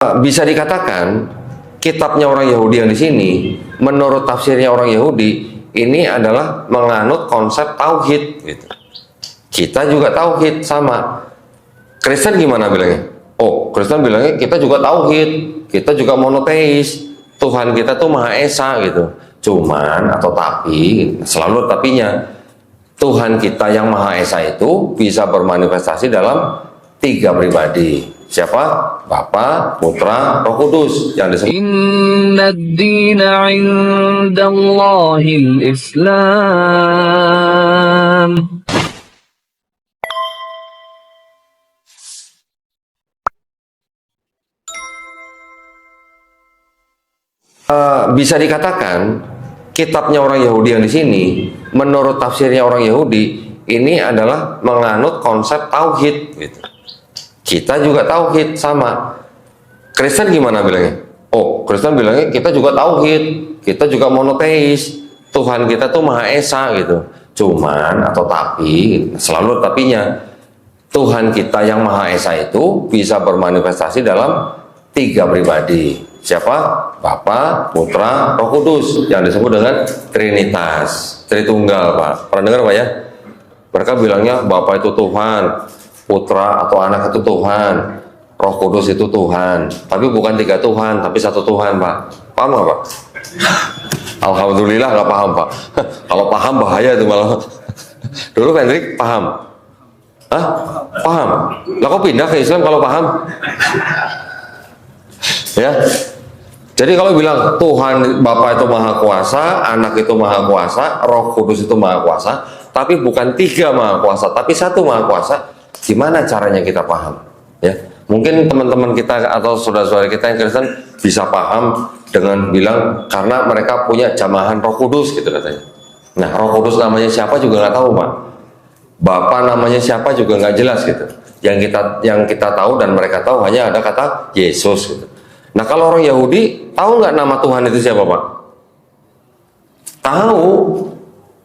Bisa dikatakan kitabnya orang Yahudi yang di sini, menurut tafsirnya orang Yahudi, ini adalah menganut konsep tauhid. Gitu. Kita juga tauhid sama. Kristen gimana bilangnya? Oh, Kristen bilangnya kita juga tauhid, kita juga monoteis, Tuhan kita tuh Maha Esa gitu. Cuman atau tapi, selalu tapinya, Tuhan kita yang Maha Esa itu bisa bermanifestasi dalam 3 pribadi. Siapa? Bapa, Putra, Roh Kudus yang disebut. Inna ad-dina 'indallahil Islam. Bisa dikatakan kitabnya orang Yahudi yang di sini, menurut tafsirnya orang Yahudi, ini adalah menganut konsep tauhid. Gitu. Kita juga tauhid sama. Kristen gimana bilangnya? Oh, Kristen bilangnya kita juga tauhid, kita juga monoteis, Tuhan kita tuh Maha Esa gitu. Cuman atau tapi, selalu tapinya, Tuhan kita yang Maha Esa itu bisa bermanifestasi dalam 3 pribadi. Siapa? Bapa, Putra, Roh Kudus yang disebut dengan Trinitas, Tritunggal, Pak. Pernah dengar Pak ya? Mereka bilangnya Bapa itu Tuhan, Putra atau Anak itu Tuhan, Roh Kudus itu Tuhan. Tapi bukan 3 Tuhan, tapi 1 Tuhan, Pak. Paham nggak, Pak? Alhamdulillah nggak paham, Pak. Kalau paham bahaya itu malah. Dulu Hendrik paham? Hah? Paham? Lah kok pindah ke Islam kalau paham? Ya. Jadi kalau bilang Tuhan Bapa itu Maha Kuasa, Anak itu Maha Kuasa, Roh Kudus itu Maha Kuasa, tapi bukan 3 Maha Kuasa, tapi 1 Maha Kuasa. Gimana caranya kita paham? Ya, mungkin teman-teman kita atau saudara-saudara kita yang Kristen bisa paham dengan bilang karena mereka punya jamahan Roh Kudus gitu katanya. Nah, Roh Kudus namanya siapa juga nggak tahu, Pak. Bapa namanya siapa juga nggak jelas gitu. Yang kita tahu dan mereka tahu hanya ada kata Yesus gitu. Nah, kalau orang Yahudi tahu nggak nama Tuhan itu siapa, Pak? Tahu.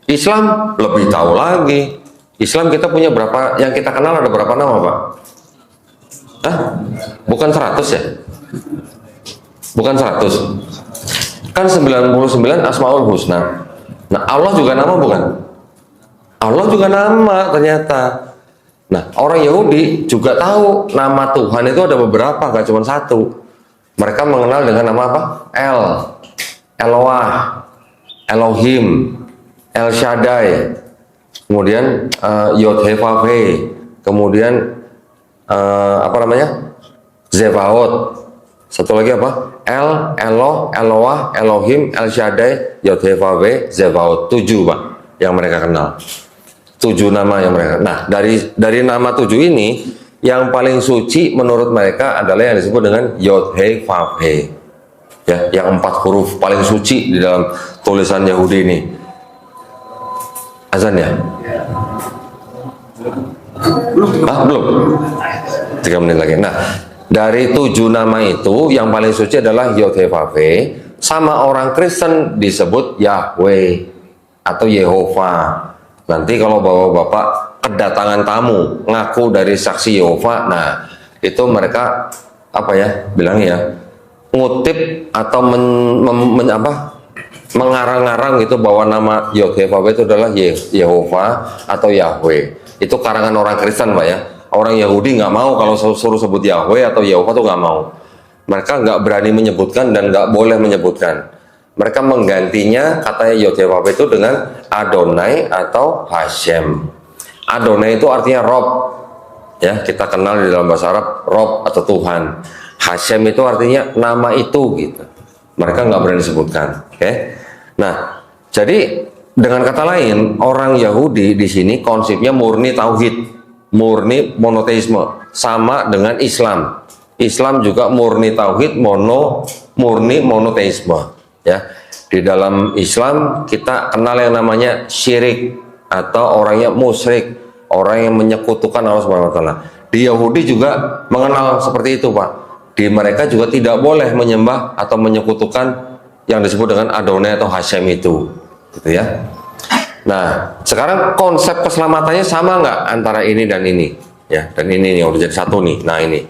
Islam lebih tahu lagi. Islam kita punya berapa, yang kita kenal ada berapa nama, Pak? Hah? Bukan 100 ya? Bukan 100. Kan 99 Asmaul Husna. Nah, Allah juga nama bukan? Allah juga nama ternyata. Nah, orang Yahudi juga tahu nama Tuhan itu ada beberapa, gak cuma 1. Mereka mengenal dengan nama apa? Eloah, Elohim, El Shaddai, kemudian Yod-Heh-Vav-He, kemudian apa namanya? Zebaot. Satu lagi apa? Eloh, Eloah, Elohim, El Shaddai, Yod-Heh-Vav-He, Zebaot. 7, Pak, yang mereka kenal. 7 nama yang mereka. Nah, dari nama 7 ini, yang paling suci menurut mereka adalah yang disebut dengan Yod-Heh-Vav-He. Ya, yang 4 huruf paling suci di dalam tulisan Yahudi ini. Azan ya? Belum. 3 menit lagi. Nah, dari 7 nama itu yang paling suci adalah Yod-Heh-Vav-He. Sama orang Kristen disebut Yahweh atau Yehova. Nanti kalau bapak-bapak kedatangan tamu ngaku dari saksi Yehova, nah itu mereka apa ya bilangnya ya, ngutip atau mengarang-arang gitu bahwa nama Yod-Heh-Vav-He itu adalah Yehova atau Yahweh. Itu karangan orang Kristen, Pak ya. Orang Yahudi nggak mau kalau suruh sebut Yahweh atau Yehova tuh nggak mau. Mereka nggak berani menyebutkan dan nggak boleh menyebutkan. Mereka menggantinya katanya Yod-Heh-Vav-He itu dengan Adonai atau Hashem. Adonai itu artinya Rob, ya kita kenal di dalam bahasa Arab Rob atau Tuhan. Hashem itu artinya nama itu gitu. Mereka nggak berani sebutkan. Oke. Nah, jadi dengan kata lain orang Yahudi di sini konsepnya murni tauhid, murni monoteisme, sama dengan Islam. Islam juga murni tauhid, murni monoteisme. Ya, di dalam Islam kita kenal yang namanya syirik atau orangnya musyrik, orang yang menyekutukan Allah Subhanahu wa taala. Di Yahudi juga mengenal seperti itu, Pak. Di mereka juga tidak boleh menyembah atau menyekutukan yang disebut dengan Adonai atau Hashem itu, gitu ya. Nah, sekarang konsep keselamatannya sama nggak antara ini dan ini, ya? Dan ini nih udah jadi satu nih. Nah ini,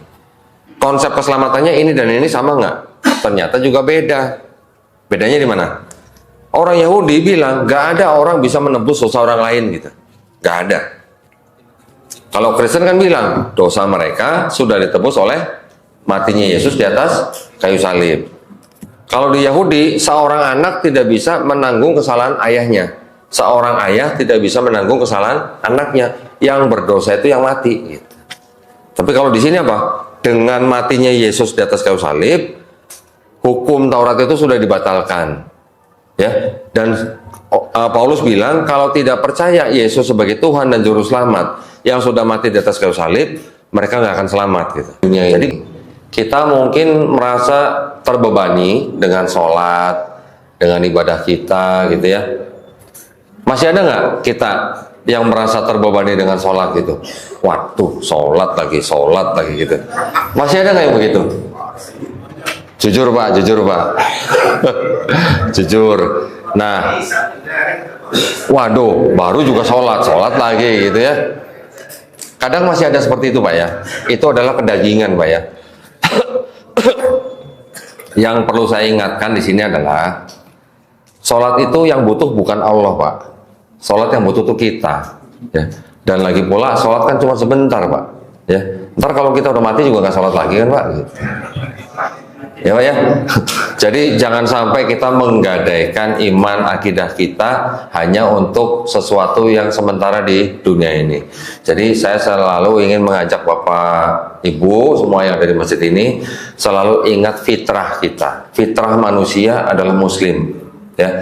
konsep keselamatannya ini dan ini sama nggak? Ternyata juga beda. Bedanya di mana? Orang Yahudi bilang nggak ada orang bisa menebus dosa orang lain gitu, nggak ada. Kalau Kristen kan bilang dosa mereka sudah ditebus oleh matinya Yesus di atas kayu salib. Kalau di Yahudi, seorang anak tidak bisa menanggung kesalahan ayahnya. Seorang ayah tidak bisa menanggung kesalahan anaknya. Yang berdosa itu yang mati. Gitu. Tapi kalau di sini apa? Dengan matinya Yesus di atas kayu salib, hukum Taurat itu sudah dibatalkan. Ya, dan Paulus bilang kalau tidak percaya Yesus sebagai Tuhan dan Juru Selamat yang sudah mati di atas kayu salib, mereka nggak akan selamat gitu. Jadi kita mungkin merasa terbebani dengan sholat, dengan ibadah kita gitu ya. Masih ada nggak kita yang merasa terbebani dengan sholat gitu? Waduh, sholat lagi gitu. Masih ada nggak yang begitu? Jujur Pak, jujur. Nah, waduh, baru juga sholat lagi gitu ya. Kadang masih ada seperti itu Pak ya. Itu adalah kedagingan Pak ya. Yang perlu saya ingatkan di sini adalah sholat itu yang butuh bukan Allah Pak. Sholat yang butuh itu kita. Ya. Dan lagi pula sholat kan cuma sebentar Pak. Ya. Ntar kalau kita udah mati juga nggak sholat lagi kan Pak. Gitu. Ya Pak ya. Jadi jangan sampai kita menggadaikan iman akidah kita hanya untuk sesuatu yang sementara di dunia ini. Jadi saya selalu ingin mengajak Bapak Ibu semua yang ada di masjid ini selalu ingat fitrah kita. Fitrah manusia adalah muslim. Ya.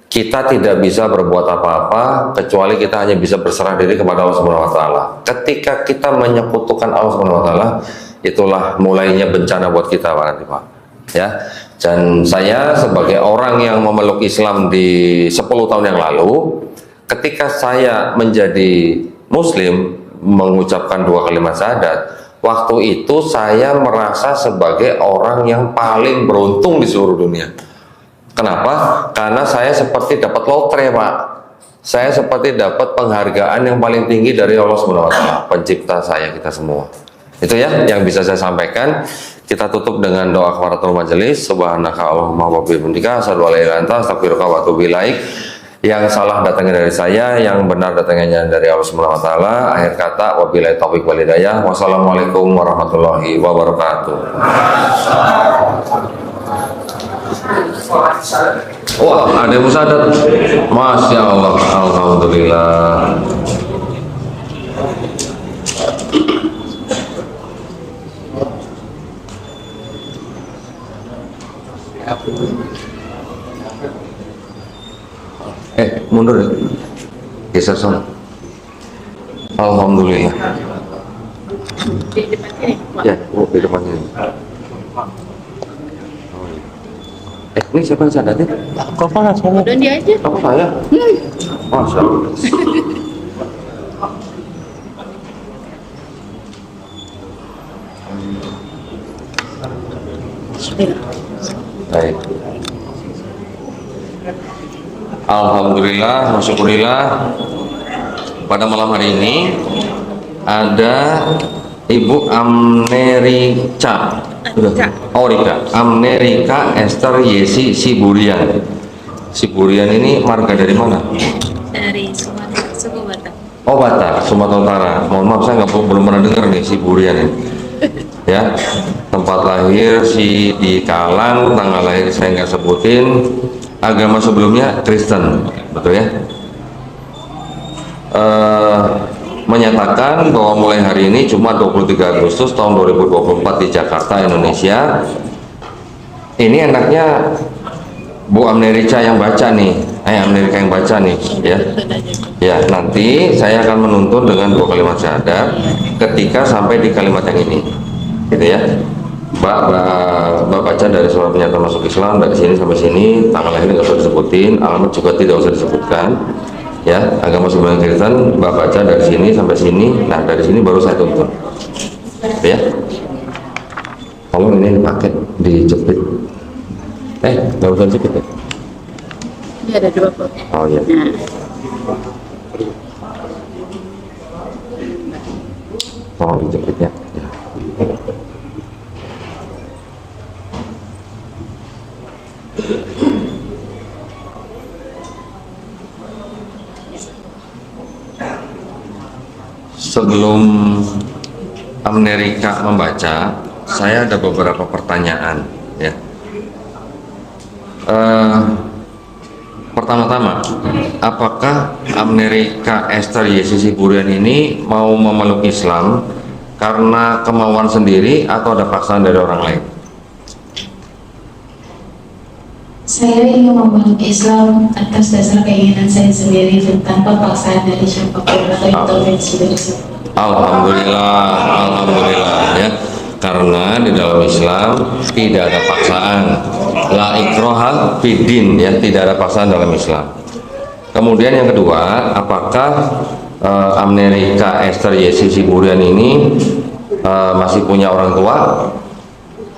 Kita tidak bisa berbuat apa-apa kecuali kita hanya bisa berserah diri kepada Allah Subhanahu wa taala. Ketika kita menyekutukan Allah Subhanahu wa taala, itulah mulainya bencana buat kita Pak. Ya, dan saya sebagai orang yang memeluk Islam di 10 tahun yang lalu, ketika saya menjadi Muslim mengucapkan 2 kalimat syahadat, waktu itu saya merasa sebagai orang yang paling beruntung di seluruh dunia. Kenapa? Karena saya seperti dapat lotre Pak. Saya seperti dapat penghargaan yang paling tinggi dari Allah Subhanahu wa taala, pencipta saya kita semua. Itu ya yang bisa saya sampaikan. Kita tutup dengan doa kafaratul majelis. Subhanaka Allahumma wa bihamdika asyhadu an la ilaha illa anta astaghfiruka wa atubu ilaik. Yang salah datangnya dari saya, yang benar datangnya dari Allah Subhanahu wa taala. Akhir kata wabillahi taufiq wal hidayah. Wassalamualaikum warahmatullahi wabarakatuh. Wah, ada musadat. Masya Allah, alhamdulillah. Mundur ya. Geser sana. Alhamdulillah. Di depan sini, Pak. Ya, di depannya. Ini siapa yang sadatin? Kepala saya. Udah dia aja. Apa saya? Masya Allah. Baik. Alhamdulillah, masyukurillah. Pada malam hari ini ada Ibu Amnerica. Rika. Amnerika Esther Yesi Siburian. Siburian ini marga dari mana? Dari Sumatera, suku Batak. Oh Batak, Sumatera Utara. Mohon maaf saya belum pernah dengar nih Siburian ini. Ya, tempat lahir si di Kalang, tanggal lahir saya nggak sebutin. Agama sebelumnya Kristen, betul ya? Menyatakan bahwa mulai hari ini Jumat 23 Agustus tahun 2024 di Jakarta, Indonesia. Ini enaknya Bu Amnerica yang baca nih, Amnerica yang baca nih, ya. Ya, nanti saya akan menuntun dengan 2 kalimat syahadat ketika sampai di kalimat yang ini, gitu ya. Mbak baca dari surat pernyataan masuk Islam dari sini sampai sini, tanggal lahir nggak usah disebutin, alamat juga tidak usah disebutkan. Ya, agama sebelum Kristen, Mbak baca dari sini sampai sini. Nah, dari sini baru saya tuntun. Ya. Tolong ini dipakai, dijepit. Nggak usah dijepit ya? Ini ada 2 kok. Oh iya. Nah, Tolong dijepitnya. Ya. Sebelum Amerika membaca, saya ada beberapa pertanyaan ya. Pertama-tama, apakah Amerika Esther Yesi Siburian ini mau memeluk Islam karena kemauan sendiri atau ada paksaan dari orang lain? Saya ingin memeluk Islam atas dasar keinginan saya sendiri dan tanpa paksaan dari siapapun atau intervensi dari siapapun. Alhamdulillah, alhamdulillah ya. Karena di dalam Islam tidak ada paksaan, la ikroha fiddin ya, tidak ada paksaan dalam Islam. Kemudian yang kedua, apakah Amerika Esther Yesi Siburian ini masih punya orang tua?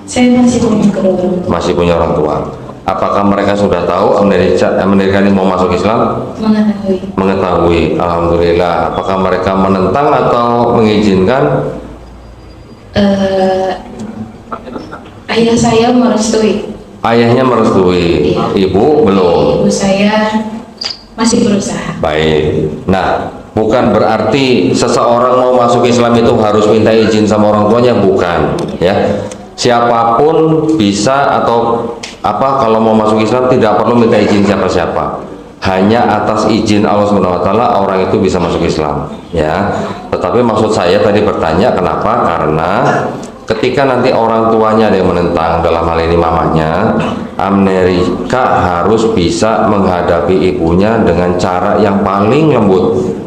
Saya masih punya kedua orang tua. Masih punya orang tua. Apakah mereka sudah tahu Amerika ini mau masuk Islam? Mengetahui. Mengetahui, alhamdulillah. Apakah mereka menentang atau mengizinkan? Ayah saya merestui. Ayahnya merestui, ibu belum. Ibu saya masih berusaha. Baik. Nah, bukan berarti seseorang mau masuk Islam itu harus minta izin sama orang tuanya, bukan. Ya, siapapun bisa atau kalau mau masuk Islam tidak perlu minta izin siapa-siapa. Hanya atas izin Allah Subhanahu Wa Taala orang itu bisa masuk Islam. Ya. Tetapi maksud saya tadi bertanya kenapa? Karena ketika nanti orang tuanya ada yang menentang, dalam hal ini mamanya, Amerika harus bisa menghadapi ibunya dengan cara yang paling lembut.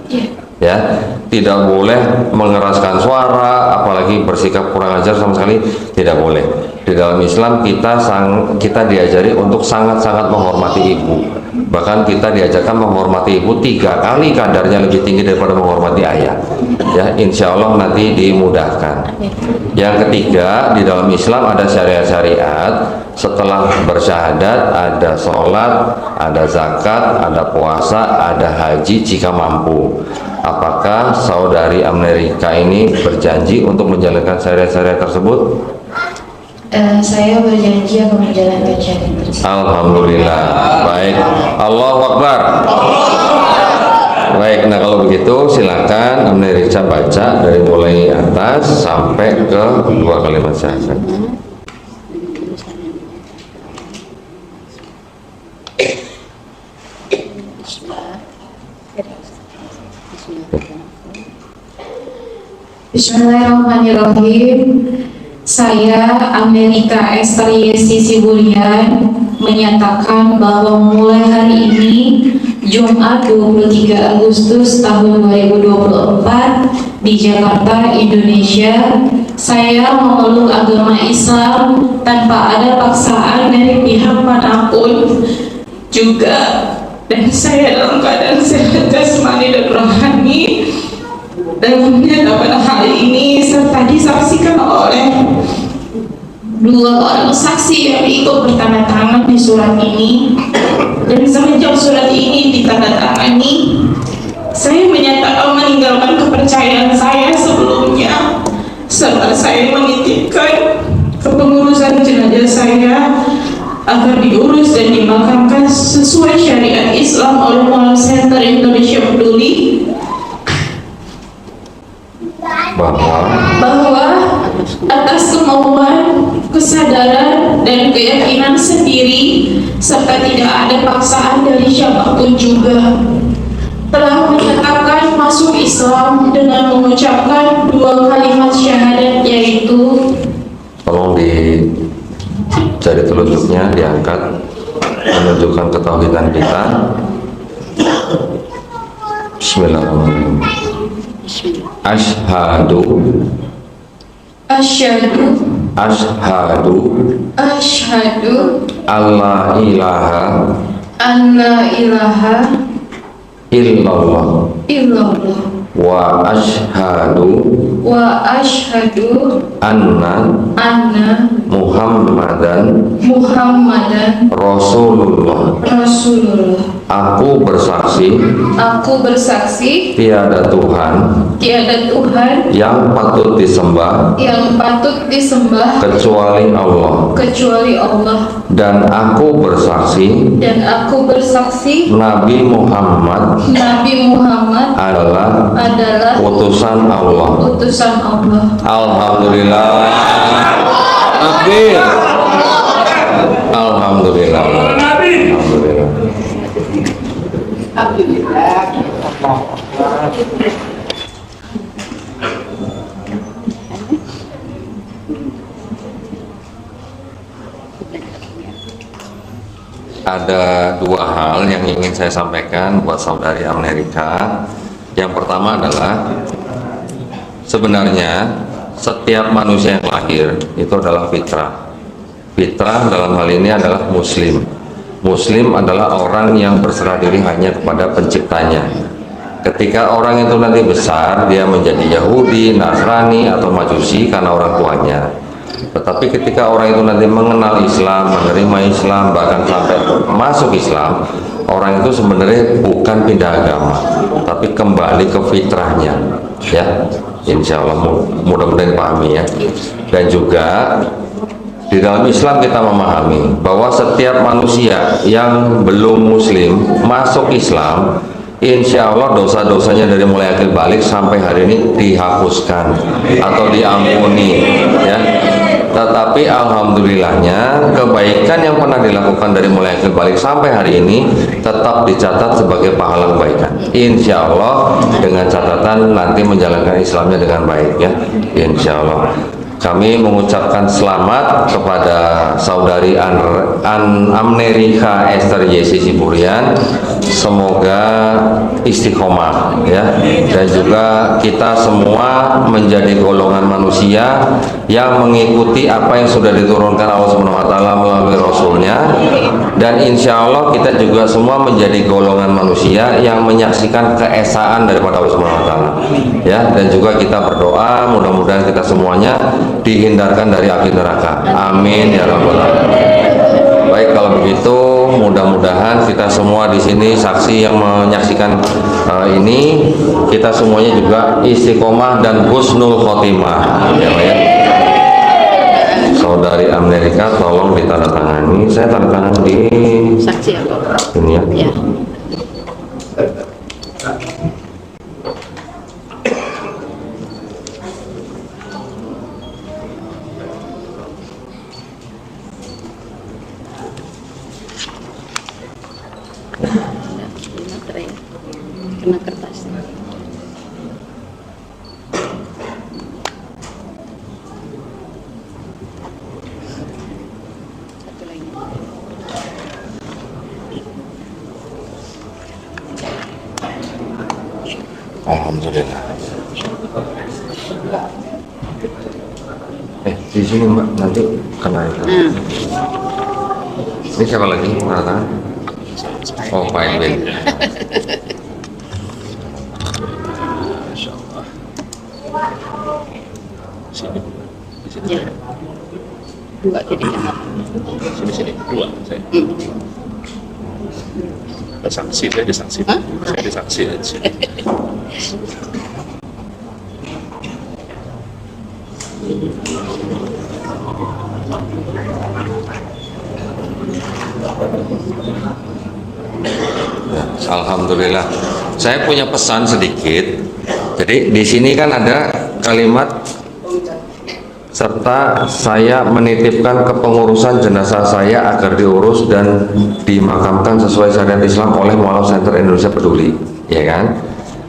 Ya, tidak boleh mengeraskan suara, apalagi bersikap kurang ajar sama sekali tidak boleh. Di dalam Islam kita diajari untuk sangat-sangat menghormati ibu. Bahkan kita diajarkan menghormati ibu 3 kali kadarnya lebih tinggi daripada menghormati ayah. Ya, insya Allah nanti dimudahkan. Yang ketiga, di dalam Islam ada syariat-syariat. Setelah bersyahadat ada sholat, ada zakat, ada puasa, ada haji jika mampu. Apakah saudari Amerika ini berjanji untuk menjalankan syariat-syariat tersebut? Saya berjanji akan menjalankan syariat tersebut. Alhamdulillah. Baik. Allahu Akbar. Baik, nah kalau begitu silakan Amerika baca dari mulai atas sampai ke 2 kalimat syahadat. Bismillahirrahmanirrahim. Saya Amerika Esther Yesi Siburian menyatakan bahwa mulai hari ini Jumat 23 Agustus tahun 2024 di Jakarta, Indonesia, saya memeluk agama Islam tanpa ada paksaan dari pihak manapun juga, dan saya dalam keadaan sehat jasmani dan rohani. Dan pada hari ini serta disaksikan oleh 2 orang saksi yang ikut bertanda tangan di surat ini. Dan semenjak surat ini ditandatangani, saya menyatakan meninggalkan kepercayaan saya sebelumnya, serta saya menitipkan kepengurusan jenazah saya agar diurus dan dimakamkan sesuai syariat Islam oleh Muhammad Center Indonesia Peduli, bahwa atas kemauan, kesadaran, dan keyakinan sendiri serta tidak ada paksaan dari siapapun juga, telah menyatakan masuk Islam dengan mengucapkan 2 kalimat syahadat, yaitu, tolong di jari telunjuknya diangkat menunjukkan ketauhidan kita. Bismillahirrahmanirrahim. Ashhadu alla ilaha illallah wa ashhadu anna Muhammadan Rasulullah. Aku bersaksi Aku bersaksi tiada Tuhan tiada Tuhan yang patut disembah yang patut disembah kecuali Allah, kecuali Allah, dan aku bersaksi dan aku bersaksi Nabi Muhammad Nabi Muhammad adalah adalah utusan Allah. utusan Allah. Alhamdulillah. Takbir. Alhamdulillah. Alhamdulillah. Ada dua hal yang ingin saya sampaikan buat saudari Amerika. Yang pertama adalah sebenarnya setiap manusia yang lahir itu adalah fitrah. Fitrah dalam hal ini adalah muslim. Muslim adalah orang yang berserah diri hanya kepada penciptanya. Ketika orang itu nanti besar, dia menjadi Yahudi, Nasrani, atau Majusi karena orang tuanya. Tetapi ketika orang itu nanti mengenal Islam, menerima Islam, bahkan sampai masuk Islam, orang itu sebenarnya bukan pindah agama, tapi kembali ke fitrahnya, ya. Insya Allah mudah-mudahan dipahami ya. Dan juga di dalam Islam kita memahami bahwa setiap manusia yang belum muslim masuk Islam, insya Allah dosa-dosanya dari mulai akil balik sampai hari ini dihapuskan atau diampuni, ya. Tetapi alhamdulillahnya kebaikan yang pernah dilakukan dari mulai akil balik sampai hari ini tetap dicatat sebagai pahala kebaikan. Insya Allah dengan catatan nanti menjalankan Islamnya dengan baik, ya. Insya Allah. Kami mengucapkan selamat kepada saudari Amerika Esther Yesi Siburian. Semoga istiqomah, ya, dan juga kita semua menjadi golongan manusia yang mengikuti apa yang sudah diturunkan Allah Subhanahu wa taala melalui Rasulnya, dan insya Allah kita juga semua menjadi golongan manusia yang menyaksikan keesaan daripada Allah Subhanahu wa taala, ya. Dan juga kita berdoa mudah-mudahan kita semuanya dihindarkan dari api neraka. Amin ya rabbal alamin. Baik, kalau begitu mudah-mudahan kita semua di sini saksi yang menyaksikan ini, kita semuanya juga istiqomah dan husnul khotimah, ya, ya. Saudari Amerika tolong ditandatangani. Saya tanda tangan di saksi apa? ini, ya. Ya. Kena kertas. Satu lagi. Alhamdulillah. Di sini Mbak, nanti kena itu. Ini siapa lagi? Mana? Oh, Pak Edwin. Ya. Dua jadi kenapa? Sini dua saya. Sanksi, saya disanksi. Hah? Saya disanksi di sini. Ya, alhamdulillah. Saya punya pesan sedikit. Jadi di sini kan ada kalimat serta saya menitipkan kepengurusan jenazah saya agar diurus dan dimakamkan sesuai syariat Islam oleh Mualaf Center Indonesia Peduli, ya kan?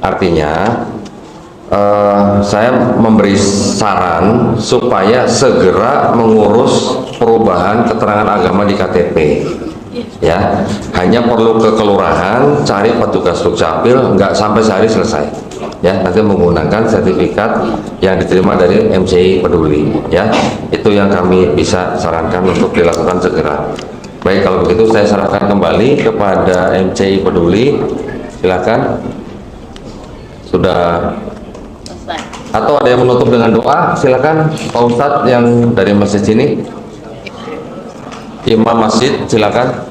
Artinya saya memberi saran supaya segera mengurus perubahan keterangan agama di KTP, ya. Hanya perlu ke kelurahan, cari petugas Dukcapil, nggak sampai sehari selesai, ya. Nanti menggunakan sertifikat yang diterima dari MCI Peduli, ya. Itu yang kami bisa sarankan untuk dilakukan segera. Baik, kalau begitu saya serahkan kembali kepada MCI Peduli. Silakan. Sudah. Atau ada yang menutup dengan doa? Silakan Pak Ustadz yang dari masjid sini. Imam masjid, silakan.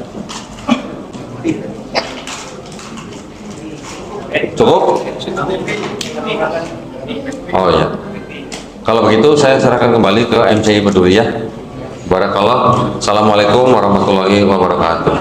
Cukup? Oh ya. Kalau begitu saya serahkan kembali ke MCI Peduli ya. Barakallah. Assalamualaikum warahmatullahi wabarakatuh.